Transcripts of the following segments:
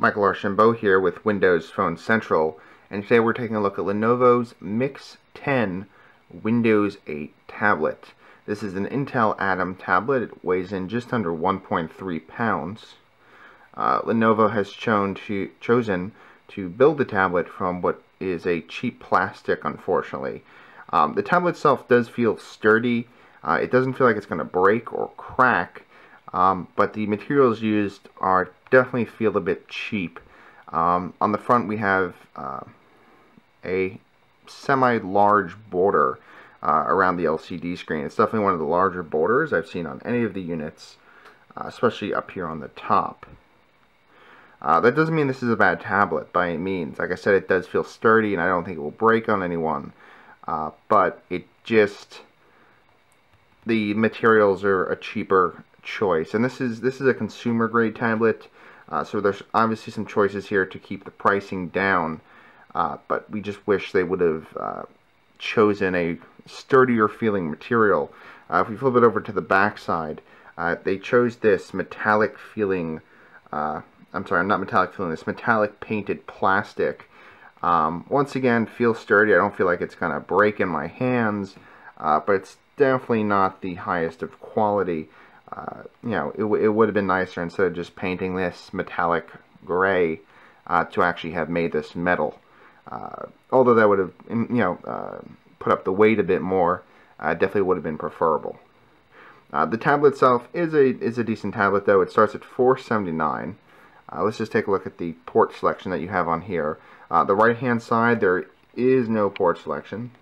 Michael Archambault here with Windows Phone Central, and today we're taking a look at Lenovo's Miix 10 Windows 8 tablet. This is an Intel Atom tablet. It weighs in just under 1.3 pounds. Lenovo has chosen to build the tablet from what is a cheap plastic, unfortunately. The tablet itself does feel sturdy. It doesn't feel like it's going to break or crack, but the materials used definitely feel a bit cheap. On the front we have a semi-large border around the LCD screen. It's definitely one of the larger borders I've seen on any of the units, especially up here on the top. That doesn't mean this is a bad tablet by any means. Like I said, it does feel sturdy, and I don't think it will break on anyone. But the materials are a cheaper choice, and this is a consumer grade tablet. So there's obviously some choices here to keep the pricing down, but we just wish they would have chosen a sturdier feeling material. If we flip it over to the back side, they chose this metallic feeling, this metallic painted plastic. Once again, feels sturdy. I don't feel like it's going to break in my hands, but it's definitely not the highest of quality. It would have been nicer, instead of just painting this metallic gray, to actually have made this metal. Although that would have, put up the weight a bit more, definitely would have been preferable. The tablet itself is a decent tablet, though. It starts at $479. Let's just take a look at the port selection that you have on here. The right-hand side, there is no port selection.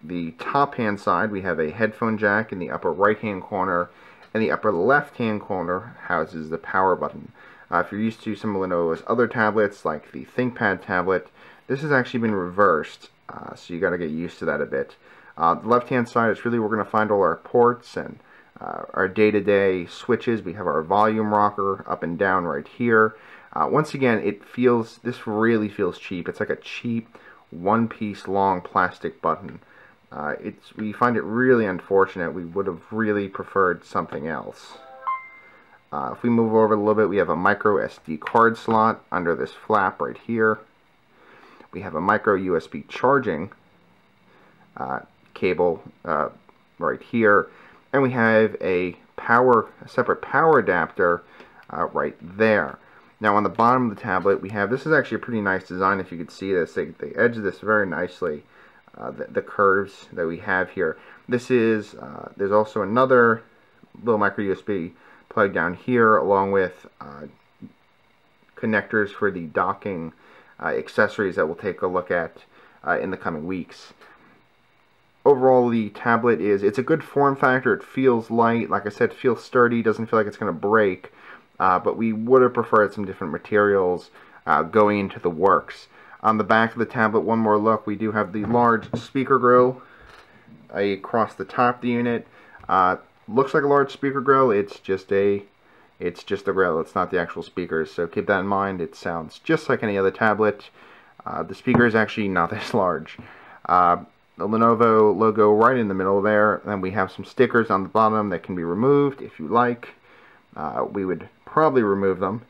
The top-hand side, we have a headphone jack in the upper right-hand corner, and the upper left-hand corner houses the power button. If you're used to some of Lenovo's other tablets, like the ThinkPad tablet, this has actually been reversed, so you got to get used to that a bit. The left-hand side is really where we're going to find all our ports and our day-to-day switches. We have our volume rocker up and down right here. Once again, this really feels cheap. It's like a cheap one-piece long plastic button. We find it really unfortunate. We would have really preferred something else. If we move over a little bit, we have a micro SD card slot under this flap right here. We have a micro USB charging cable right here, and we have a separate power adapter right there. Now on the bottom of the tablet, this is actually a pretty nice design. If you could see this, they edge this very nicely. The curves that we have here. There's also another little micro USB plug down here, along with connectors for the docking accessories that we'll take a look at in the coming weeks. Overall, the tablet it's a good form factor. It feels light. Like I said, it feels sturdy. Doesn't feel like it's going to break. But we would have preferred some different materials going into the works. On the back of the tablet, one more look, we do have the large speaker grill across the top of the unit. Looks like a large speaker grill. It's just a grill. It's not the actual speakers, so keep that in mind. It sounds just like any other tablet. The speaker is actually not this large. The Lenovo logo right in the middle there, and we have some stickers on the bottom that can be removed if you like. We would probably remove them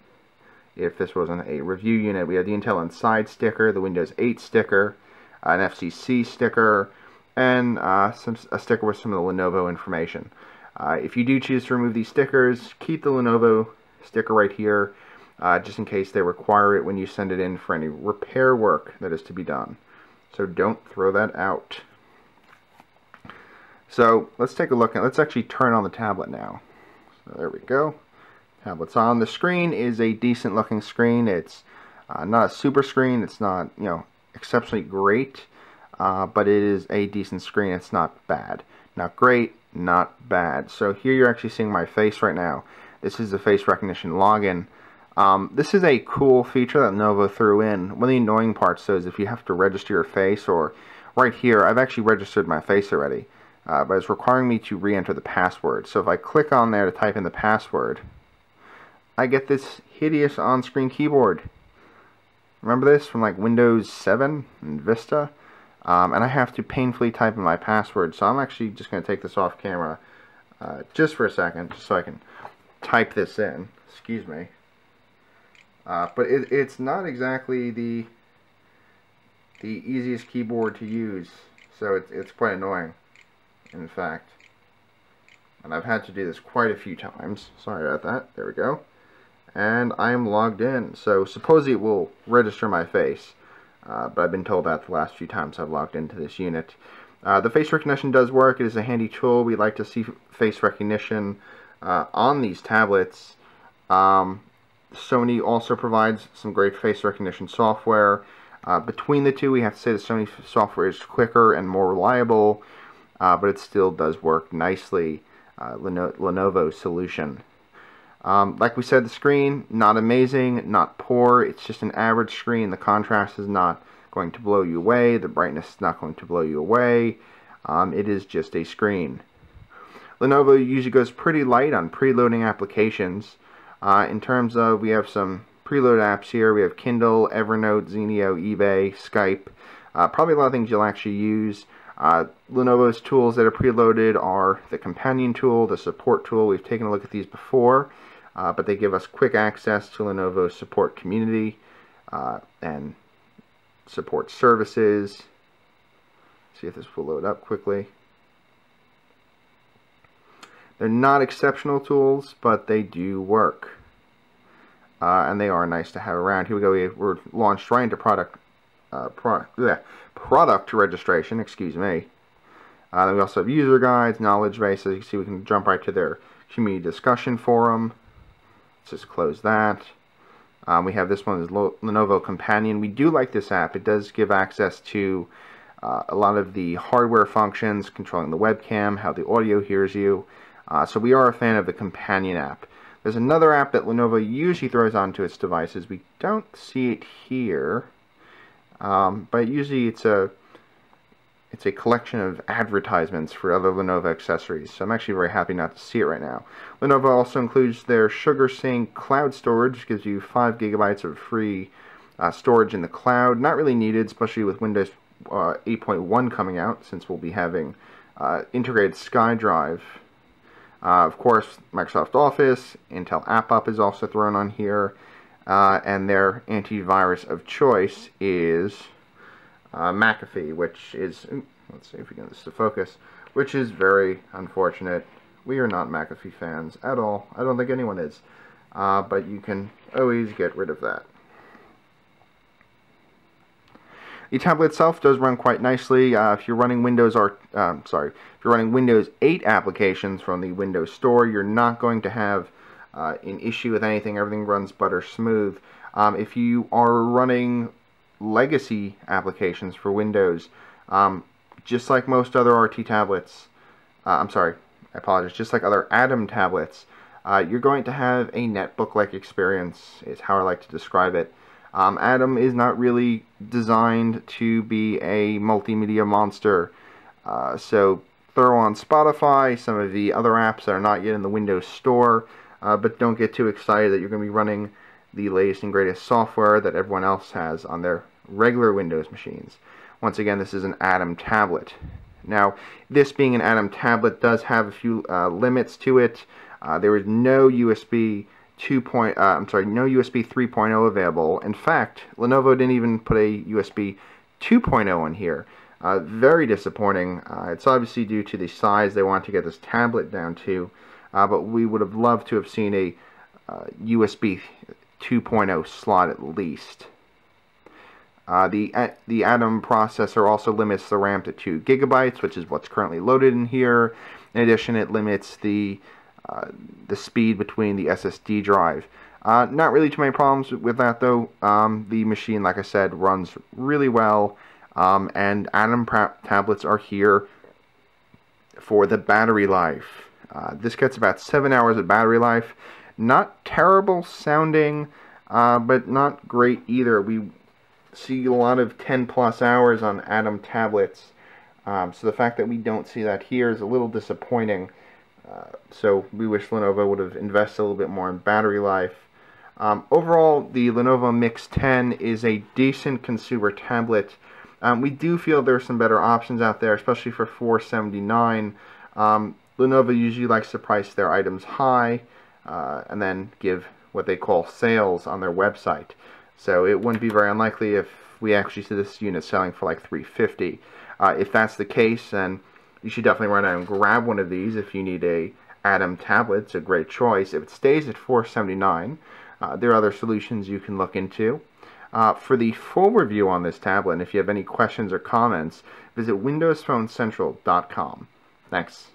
if this wasn't a review unit. We have the Intel Inside sticker, the Windows 8 sticker, an FCC sticker, and a sticker with some of the Lenovo information. If you do choose to remove these stickers, keep the Lenovo sticker right here, just in case they require it when you send it in for any repair work that is to be done. So don't throw that out. So let's take a look, and let's actually turn on the tablet now. So there we go. Tablet's on. The screen is a decent looking screen. It's not a super screen. It's not, exceptionally great, but it is a decent screen. It's not bad. Not great, not bad. So here you're actually seeing my face right now. This is the face recognition login. This is a cool feature that Lenovo threw in. One of the annoying parts, though, is if you have to register your face, or right here, I've actually registered my face already, but it's requiring me to re-enter the password. So if I click on there to type in the password, I get this hideous on-screen keyboard. Remember this from like Windows 7 and Vista? And I have to painfully type in my password, so I'm actually just going to take this off camera just for a second, just so I can type this in. Excuse me. But it's not exactly the easiest keyboard to use, so it's quite annoying, in fact. And I've had to do this quite a few times. Sorry about that. There we go. And I'm logged in, so supposedly it will register my face. But I've been told that the last few times I've logged into this unit. The face recognition does work. It is a handy tool. We like to see face recognition on these tablets. Sony also provides some great face recognition software. Between the two, we have to say the Sony software is quicker and more reliable, but it still does work nicely. Lenovo solution. Like we said, the screen, not amazing, not poor. It's just an average screen. The contrast is not going to blow you away. The brightness is not going to blow you away. It is just a screen. Lenovo usually goes pretty light on preloading applications. In terms of, we have some preload apps here. We have Kindle, Evernote, Zenio, eBay, Skype. Probably a lot of things you'll actually use. Lenovo's tools that are preloaded are the Companion tool, the Support tool. We've taken a look at these before, but they give us quick access to Lenovo's support community and support services. See if this will load up quickly. They're not exceptional tools, but they do work. And they are nice to have around. Here we go. We're launched right into product registration, excuse me. Then we also have user guides, knowledge bases. You can see we can jump right to their community discussion forum. Let's just close that. We have this one is Lenovo Companion. We do like this app. It does give access to a lot of the hardware functions, controlling the webcam, how the audio hears you. So we are a fan of the Companion app. There's another app that Lenovo usually throws onto its devices. We don't see it here. But usually it's a collection of advertisements for other Lenovo accessories, so I'm actually very happy not to see it right now. Lenovo also includes their SugarSync cloud storage, which gives you 5 GB of free storage in the cloud. Not really needed, especially with Windows 8.1 coming out, since we'll be having integrated SkyDrive. Of course, Microsoft Office, Intel AppUp is also thrown on here. And their antivirus of choice is McAfee, which is, let's see if we can get this to focus, which is very unfortunate. We are not McAfee fans at all. I don't think anyone is. But you can always get rid of that. The tablet itself does run quite nicely. If you're running Windows 8 applications from the Windows Store, you're not going to have an issue with anything. Everything runs butter smooth. If you are running legacy applications for Windows, just like most other RT tablets, just like other Atom tablets, you're going to have a netbook-like experience, is how I like to describe it. Atom is not really designed to be a multimedia monster, so throw on Spotify, some of the other apps that are not yet in the Windows Store, but don't get too excited that you're going to be running the latest and greatest software that everyone else has on their regular Windows machines. Once again, this is an Atom tablet. Now, this being an Atom tablet does have a few limits to it. There is no USB 3.0 available. In fact, Lenovo didn't even put a USB 2.0 in here. Very disappointing. It's obviously due to the size they want to get this tablet down to, but we would have loved to have seen a USB 2.0 slot at least. The Atom processor also limits the RAM to 2 GB, which is what's currently loaded in here. In addition, it limits the speed between the SSD drive. Not really too many problems with that though. The machine, like I said, runs really well, and Atom tablets are here for the battery life. This gets about 7 hours of battery life. Not terrible sounding, but not great either. We see a lot of 10+ hours on Atom tablets, so the fact that we don't see that here is a little disappointing. So we wish Lenovo would have invested a little bit more in battery life. Overall, the Lenovo Miix 10 is a decent consumer tablet. We do feel there are some better options out there, especially for $479. Lenovo usually likes to price their items high and then give what they call sales on their website. So it wouldn't be very unlikely if we actually see this unit selling for like $350. If that's the case, then you should definitely run out and grab one of these if you need a Atom tablet. It's a great choice. If it stays at $479, there are other solutions you can look into. For the full review on this tablet, and if you have any questions or comments, visit windowsphonecentral.com. Thanks.